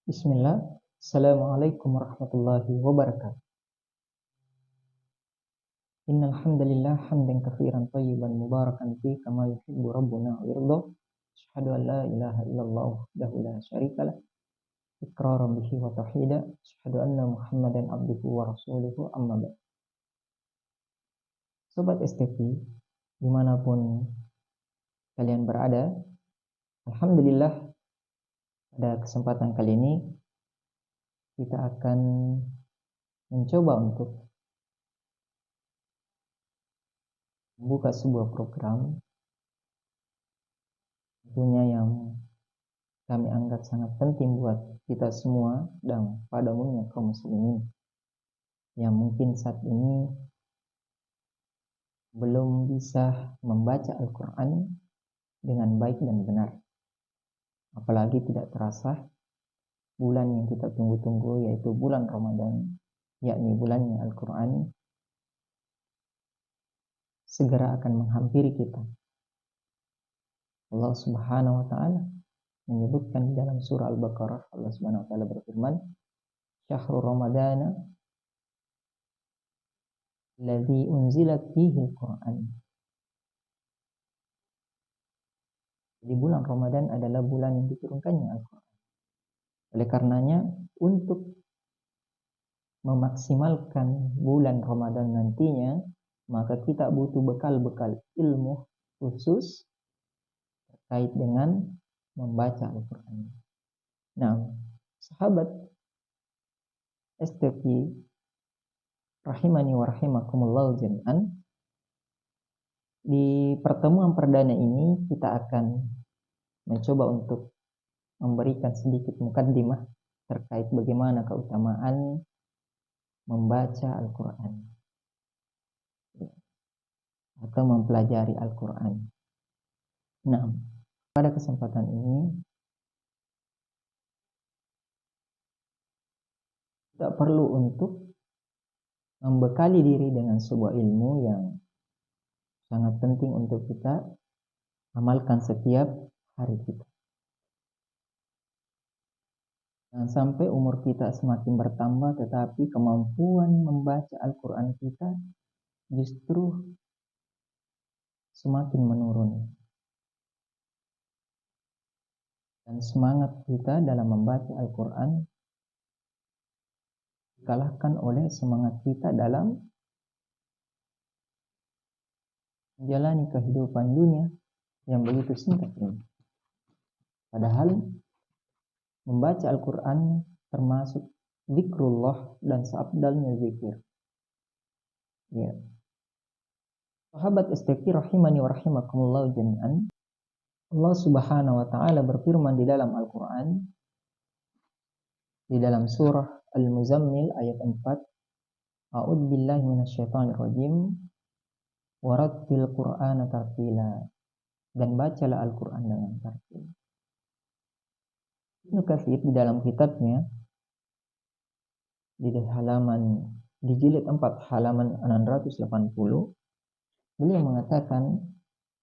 Bismillah. Assalamualaikum warahmatullahi wabarakatuh. Innal hamdalillah hamdan katsiran thayyiban mubarakan fi kama yuhibbu rabbuna wa yarda. Asyhadu an la ilaha illallah wahdahu la syarikalah iqraran bihi wa tauhida. Asyhadu anna Muhammadan abduhu wa rasuluhu amma ba'd. Sobat STP dimanapun kalian berada, alhamdulillah pada kesempatan kali ini kita akan mencoba untuk membuka sebuah program tentunya yang kami anggap sangat penting buat kita semua dan pada umumnya kaum muslimin yang mungkin saat ini belum bisa membaca Al-Quran dengan baik dan benar. Apalagi tidak terasa bulan yang kita tunggu-tunggu, yaitu bulan Ramadan, yakni bulannya Al-Quran, segera akan menghampiri kita. Allah Subhanahu wa Ta'ala menyebutkan di dalam surah Al-Baqarah, Allah Subhanahu wa Ta'ala berfirman, "Syahrul Ramadana alladzi unzilat fihi al-Qur'an." Jadi bulan Ramadan adalah bulan yang diturunkannya Al-Quran. Oleh karenanya, untuk memaksimalkan bulan Ramadan nantinya, maka kita butuh bekal-bekal ilmu khusus terkait dengan membaca Al-Quran. Nah, sahabat STP rahimani wa rahimakumullah jami'an, di pertemuan perdana ini kita akan mencoba untuk memberikan sedikit mukaddimah terkait bagaimana keutamaan membaca Al-Quran atau mempelajari Al-Quran. Nah, pada kesempatan ini kita perlu untuk membekali diri dengan sebuah ilmu yang sangat penting untuk kita amalkan setiap hari kita. Jangan sampai umur kita semakin bertambah tetapi kemampuan membaca Al-Quran kita justru semakin menurun. Dan semangat kita dalam membaca Al-Quran dikalahkan oleh semangat kita dalam menjalani kehidupan dunia yang begitu singkat ini. Padahal membaca Al-Quran termasuk zikrullah dan seabdalnya zikir. Ya. Sahabat STQ rahimani wa rahimakumullah jami'an, Allah Subhanahu wa Ta'ala berfirman di dalam Al-Quran, di dalam surah Al-Muzammil ayat 4, A'udzu billahi minasyaitonir rajim, warattil Qur'ana tartila, dan bacalah Al-Quran dengan tartil. Ibnu Katsir di dalam kitabnya di jilid 4 halaman 680, beliau mengatakan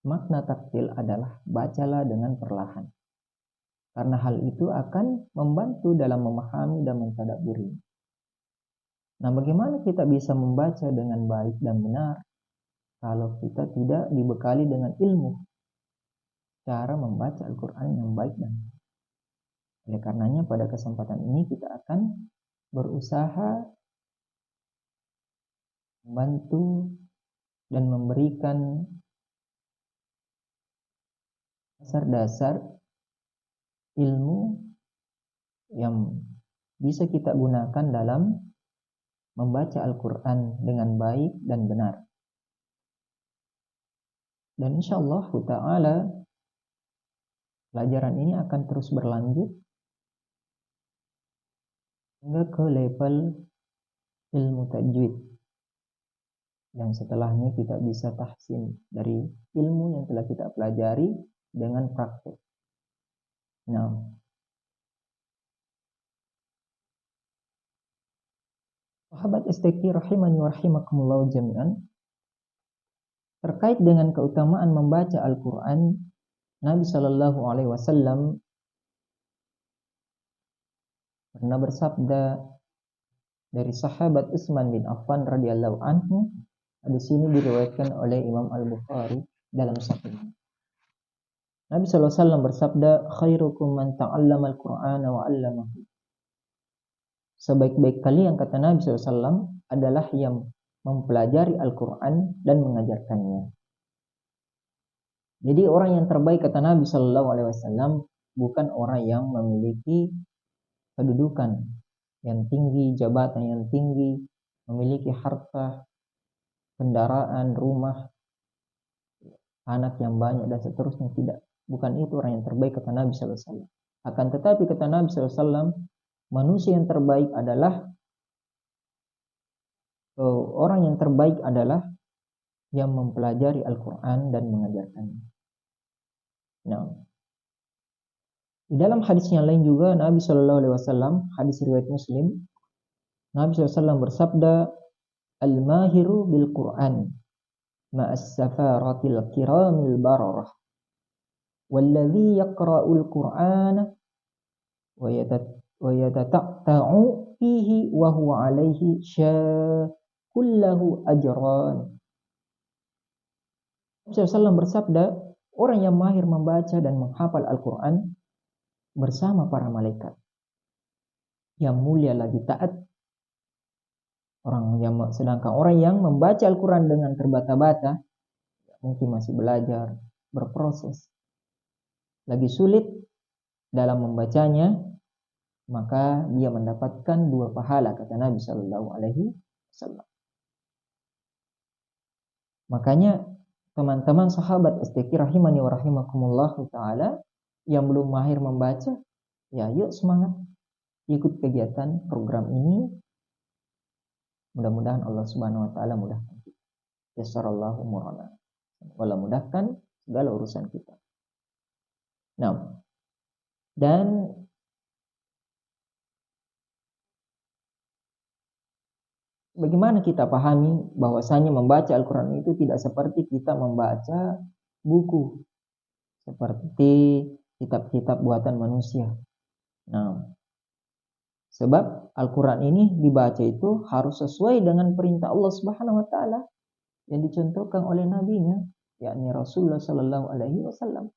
makna tartil adalah bacalah dengan perlahan, karena hal itu akan membantu dalam memahami dan mentadabburi. Nah, bagaimana kita bisa membaca dengan baik dan benar kalau kita tidak dibekali dengan ilmu cara membaca Al-Quran yang baik dan benar? Oleh karenanya pada kesempatan ini kita akan berusaha membantu dan memberikan dasar-dasar ilmu yang bisa kita gunakan dalam membaca Al-Quran dengan baik dan benar. Dan insyaallah ta'ala pelajaran ini akan terus berlanjut hingga ke level ilmu tajwid. Dan setelahnya kita bisa tahsin dari ilmu yang telah kita pelajari dengan praktek. Nah, sahabat STQ rahimani wa rahimakumullah jami'an, terkait dengan keutamaan membaca Al-Quran, Nabi Shallallahu Alaihi Wasallam pernah bersabda dari sahabat Utsman bin Affan radhiyallahu anhu. Di sini diriwayatkan oleh Imam Al-Bukhari dalam sahihnya. Nabi SAW bersabda, khairukum man ta'allama al-Qur'ana wa 'allamahu. Sebaik-baik kalian, kata Nabi SAW, adalah yang mempelajari Al-Quran dan mengajarkannya. Jadi orang yang terbaik, kata Nabi SAW, bukan orang yang memiliki kedudukan yang tinggi, jabatan yang tinggi, memiliki harta, kendaraan, rumah, anak yang banyak, dan seterusnya. Tidak. Bukan itu orang yang terbaik, kata Nabi SAW. Akan tetapi, kata Nabi SAW, manusia yang terbaik adalah orang yang terbaik adalah yang mempelajari Al-Quran dan mengajarkannya. Nah, di dalam hadis yang lain juga Nabi SAW, hadis riwayat Muslim, Nabi SAW bersabda, al-mahiru bil Quran ma'as safaratil kiramil bararah walladhi yaqra'ul Qur'ana wa yatata'ta'u fihi wa huwa alaihi kullahu ajran. Nabi SAW bersabda, orang yang mahir membaca dan menghafal Al-Quran bersama para malaikat yang mulia lagi taat. Sedangkan orang yang membaca Al-Quran dengan terbata-bata, mungkin masih belajar, berproses, lagi sulit dalam membacanya, maka dia mendapatkan 2 pahala, kata Nabi SAW. Makanya teman-teman sahabat STQ rahimani wa rahimakumullah ta'ala, yang belum mahir membaca, ya yuk semangat ikut kegiatan program ini. Mudah-mudahan Allah Subhanahu wa taala mudahkan kita. Yassarallahu murana. Wala mudahkan segala urusan kita. Nah, dan bagaimana kita pahami bahwasanya membaca Al-Quran itu tidak seperti kita membaca buku, seperti kitab-kitab buatan manusia. Nah, sebab Al-Quran ini dibaca itu harus sesuai dengan perintah Allah Subhanahu wa taala yang dicontohkan oleh nabinya, yakni Rasulullah sallallahu alaihi wasallam.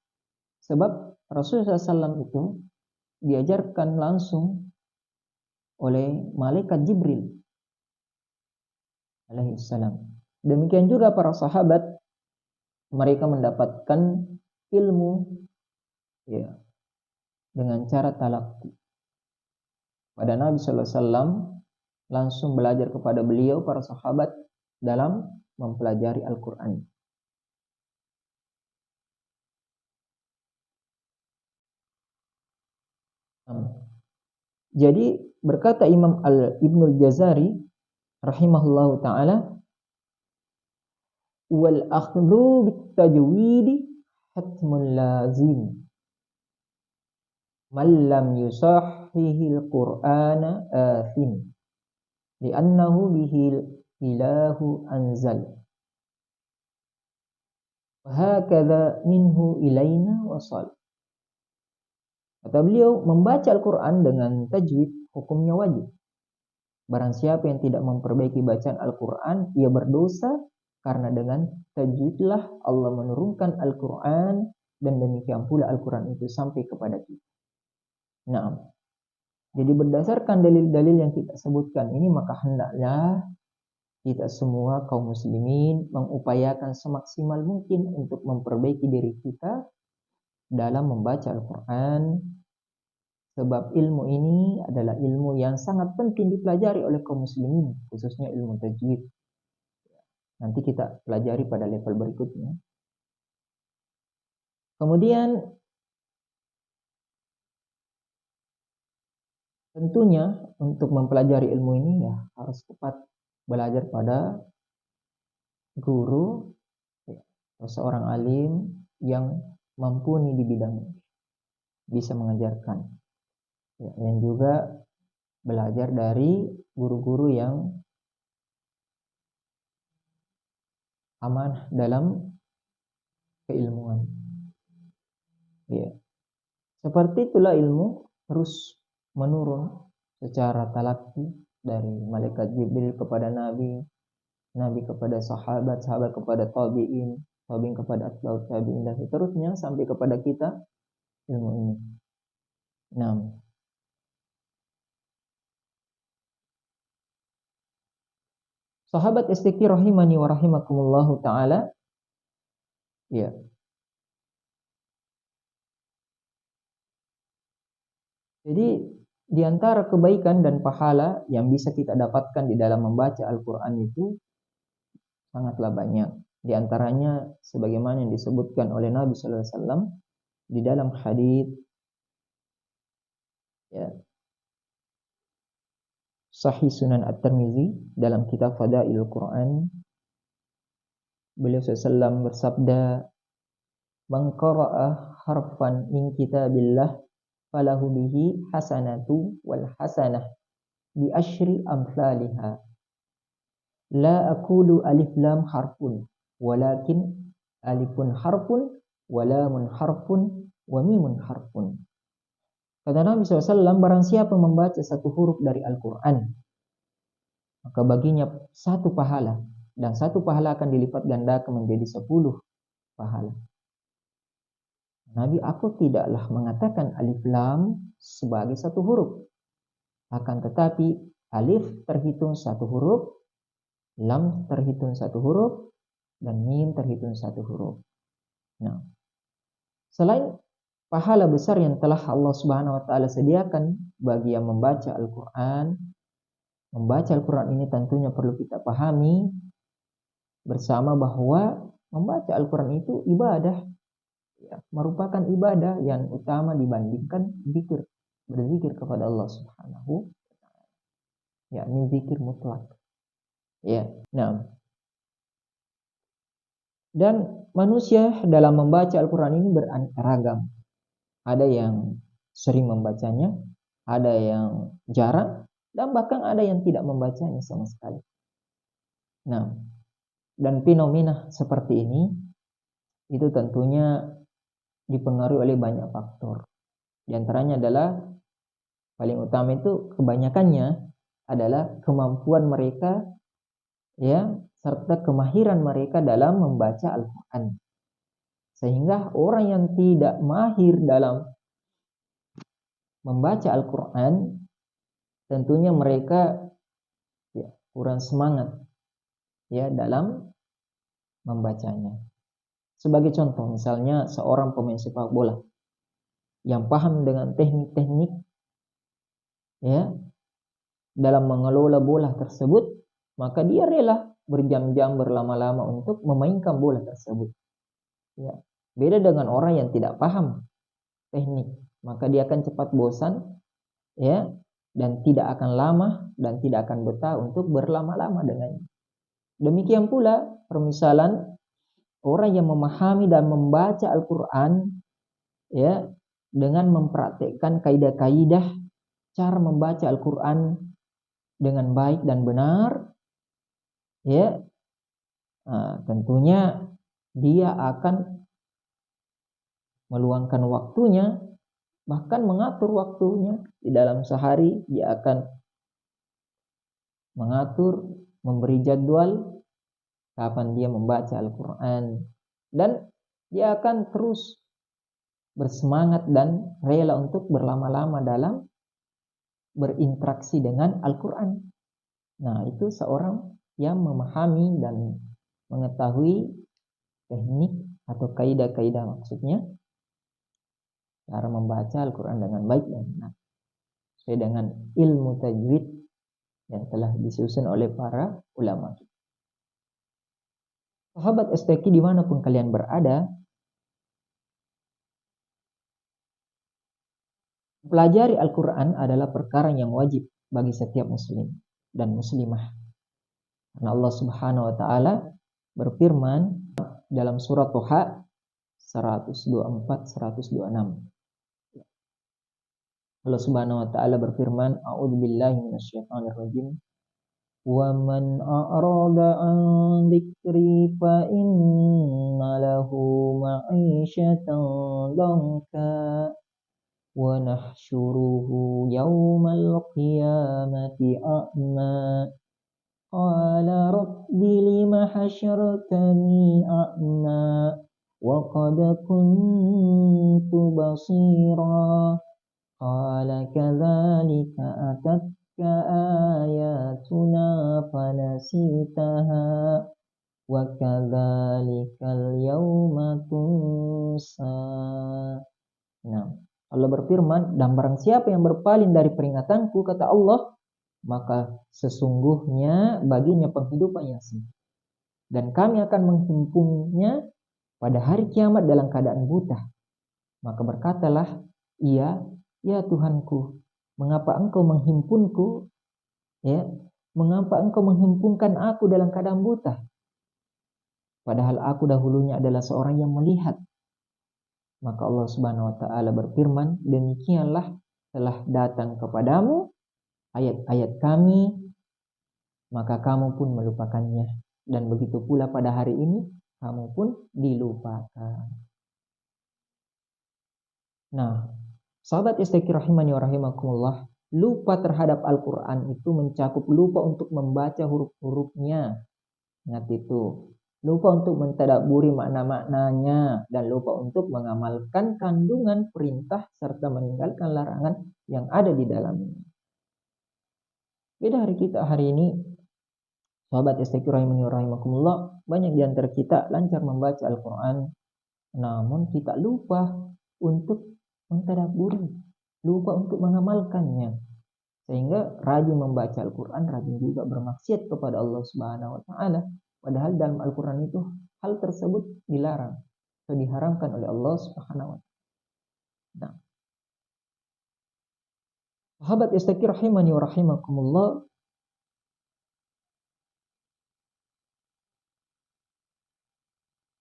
Sebab Rasulullah SAW itu diajarkan langsung oleh malaikat Jibril alaihi salam. Demikian juga para sahabat, mereka mendapatkan ilmu ya dengan cara talaqi. Pada Nabi sallallahu alaihi wasallam langsung belajar kepada beliau para sahabat dalam mempelajari Al-Quran. Jadi berkata Imam Ibnul Jazari rahimahullahu ta'ala, wal akhdhu bit tajwid hatmun lazim man lam yusahhihil qur'ana athim li'annahu bihil ilahu anzal wa hakadha minhu ilaina wasal. Kata beliau, membaca Al-Quran dengan tajwid hukumnya wajib. Barang siapa yang tidak memperbaiki bacaan Al-Quran, ia berdosa, karena dengan tajwidlah Allah menurunkan Al-Quran, dan demikian pula Al-Quran itu sampai kepada kita. Nah, jadi berdasarkan dalil-dalil yang kita sebutkan ini, maka hendaklah kita semua kaum muslimin mengupayakan semaksimal mungkin untuk memperbaiki diri kita dalam membaca Al-Quran. Sebab ilmu ini adalah ilmu yang sangat penting dipelajari oleh kaum muslimin, khususnya ilmu tajwid. Nanti kita pelajari pada level berikutnya. Kemudian tentunya untuk mempelajari ilmu ini ya harus tepat belajar pada guru atau seorang alim yang mumpuni di bidang bisa mengajarkan. Ya, yang juga belajar dari guru-guru yang amanah dalam keilmuan. Ya. Seperti itulah ilmu terus menurun secara talaki dari malaikat Jibril kepada Nabi, Nabi kepada sahabat, sahabat kepada tabi'in, tabi'in kepada atba'ut tabi'in, dan seterusnya sampai kepada kita ilmu ini. Nah, sahabat istiqi rahimani wa rahimakumullahu ta'ala, ya. Jadi di antara kebaikan dan pahala yang bisa kita dapatkan di dalam membaca Al-Quran itu sangatlah banyak. Di antaranya sebagaimana yang disebutkan oleh Nabi Sallallahu Alaihi Wasallam di dalam hadits, ya, Sahih Sunan At-Tirmizi dalam kitab Fadailul Quran, beliau SAW bersabda, "Man qara'a harfan min kitabillah falahu bihi hasanatu wal hasanah bi asyri amsalihha. La aqulu alif lam harfun, walakin alifun harfun, wa lamun harfun, wa mimun harfun." Kata Nabi SAW, barang siapa membaca satu huruf dari Al-Quran, maka baginya satu pahala, dan satu pahala akan dilipat gandakan menjadi 10 pahala. Nabi, aku tidaklah mengatakan alif lam sebagai satu huruf, akan tetapi alif terhitung satu huruf, lam terhitung satu huruf, dan mim terhitung satu huruf. Nah, selain pahala besar yang telah Allah Subhanahu wa taala sediakan bagi yang membaca Al-Quran, membaca Al-Quran ini tentunya perlu kita pahami bersama bahwa membaca Al-Quran itu ibadah, ya, merupakan ibadah yang utama dibandingkan zikir, berzikir kepada Allah Subhanahu wa taala, yakni zikir mutlak. Ya. Nah, dan manusia dalam membaca Al-Quran ini beraneka ragam. Ada yang sering membacanya, ada yang jarang, dan bahkan ada yang tidak membacanya sama sekali. Nah, dan fenomena seperti ini itu tentunya dipengaruhi oleh banyak faktor. Di antaranya adalah, paling utama itu kebanyakannya adalah kemampuan mereka, ya, serta kemahiran mereka dalam membaca Al-Quran. Sehingga orang yang tidak mahir dalam membaca Al-Quran, tentunya mereka, ya, kurang semangat, ya, dalam membacanya. Sebagai contoh, misalnya seorang pemain sepak bola yang paham dengan teknik-teknik, ya, dalam mengelola bola tersebut, maka dia rela berjam-jam berlama-lama untuk memainkan bola tersebut. Ya. Beda dengan orang yang tidak paham teknik, maka dia akan cepat bosan, ya, dan tidak akan lama dan tidak akan betah untuk berlama-lama dengannya. Demikian pula permisalan orang yang memahami dan membaca Al-Quran, ya, dengan mempraktekkan kaidah-kaidah cara membaca Al-Quran dengan baik dan benar, ya, tentunya dia akan meluangkan waktunya, bahkan mengatur waktunya. Di dalam sehari dia akan mengatur, memberi jadwal kapan dia membaca Al-Quran, dan dia akan terus bersemangat dan rela untuk berlama-lama dalam berinteraksi dengan Al-Quran. Nah, itu seorang yang memahami dan mengetahui teknik atau kaidah-kaidah, maksudnya cara membaca Al-Quran dengan baik dan benar, sesuai dengan ilmu tajwid yang telah disusun oleh para ulama. Sahabat STQ dimanapun kalian berada, pelajari Al-Quran adalah perkara yang wajib bagi setiap muslim dan muslimah. Karena Allah Subhanahu wa taala berfirman dalam surat Thaha 124-126. Allah Subhanahu wa taala berfirman, "A'udzubillahi minasyaitonir rajim. Wa man a'rada 'an dzikri fa inna lahu ma'isyatan dhanka wa nahsyuruhu yawmal qiyamati a'ma. Qala rabbi lima hasyartani a'ma wa qad kuntu basira. Qala kadzalika atatka ayatuna fanasitaha wa kadzalikal yawma tunsa. Nah, Allah berfirman, dan barang siapa yang berpaling dari peringatanku, kata Allah, maka sesungguhnya baginya penghidupan yang sempit. Dan kami akan menghimpunnya pada hari kiamat dalam keadaan buta. Maka berkatalah ia, ya Tuhanku, mengapa engkau menghimpunku? Ya, mengapa engkau menghimpunkan aku dalam keadaan buta? Padahal aku dahulunya adalah seorang yang melihat. Maka Allah Subhanahu wa taala berfirman, demikianlah telah datang kepadamu ayat-ayat kami, maka kamu pun melupakannya. Dan begitu pula pada hari ini, kamu pun dilupakan. Nah, sahabat istiqi rahimani wa rahimakumullah, lupa terhadap Al-Quran itu mencakup lupa untuk membaca huruf-hurufnya. Ingat itu. Lupa untuk mentadabburi makna-maknanya, dan lupa untuk mengamalkan kandungan perintah serta meninggalkan larangan yang ada di dalamnya. Beda hari kita hari ini, sahabat istiqi rahimani wa rahimakumullah, banyak di antara kita lancar membaca Al-Quran, namun kita lupa untuk mentadabburi, lupa untuk mengamalkannya. Sehingga rajin membaca Al-Quran, rajin juga bermaksiat kepada Allah Subhanahu wa taala. Padahal dalam Al-Quran itu hal tersebut dilarang atau diharamkan oleh Allah Subhanahu wa taala. Nah, sahabat istiqi rahimani wa rahimakumullah,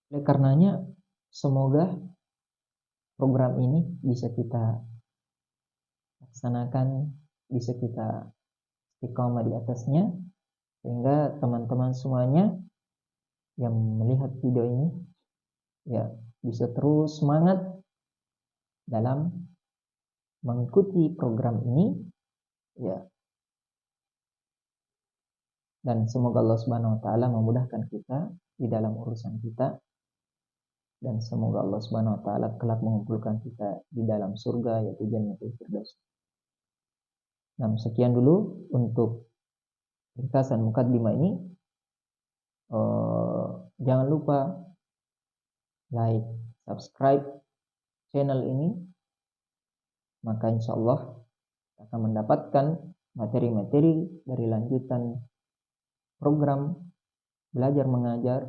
oleh karenanya semoga program ini bisa kita laksanakan, bisa kita istiqomah di atasnya, sehingga teman-teman semuanya yang melihat video ini ya bisa terus semangat dalam mengikuti program ini ya, dan semoga Allah Subhanahu wa taala memudahkan kita di dalam urusan kita, dan semoga Allah Subhanahu wa taala kelak mengumpulkan kita di dalam surga, yaitu Jannatul Firdaus. Nah, sekian dulu untuk ringkasan mukaddimah ini. Jangan lupa like, subscribe channel ini, maka insya Allah akan mendapatkan materi-materi dari lanjutan program belajar mengajar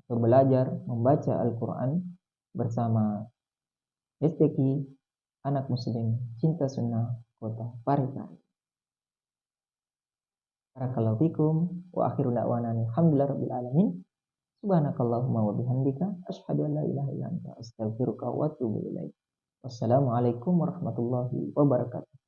atau belajar membaca Al-Quran bersama STQ Anak Muslim Cinta Sunnah Kota Parepare. Barakallahu fikum wa akhiru da'wana alhamdulillahi rabbil alamin. Subhanakallahumma wa bihamdika asyhadu an la ilaha illa anta astaghfiruka wa atubu ilaik. Wassalamualaikum warahmatullahi wabarakatuh.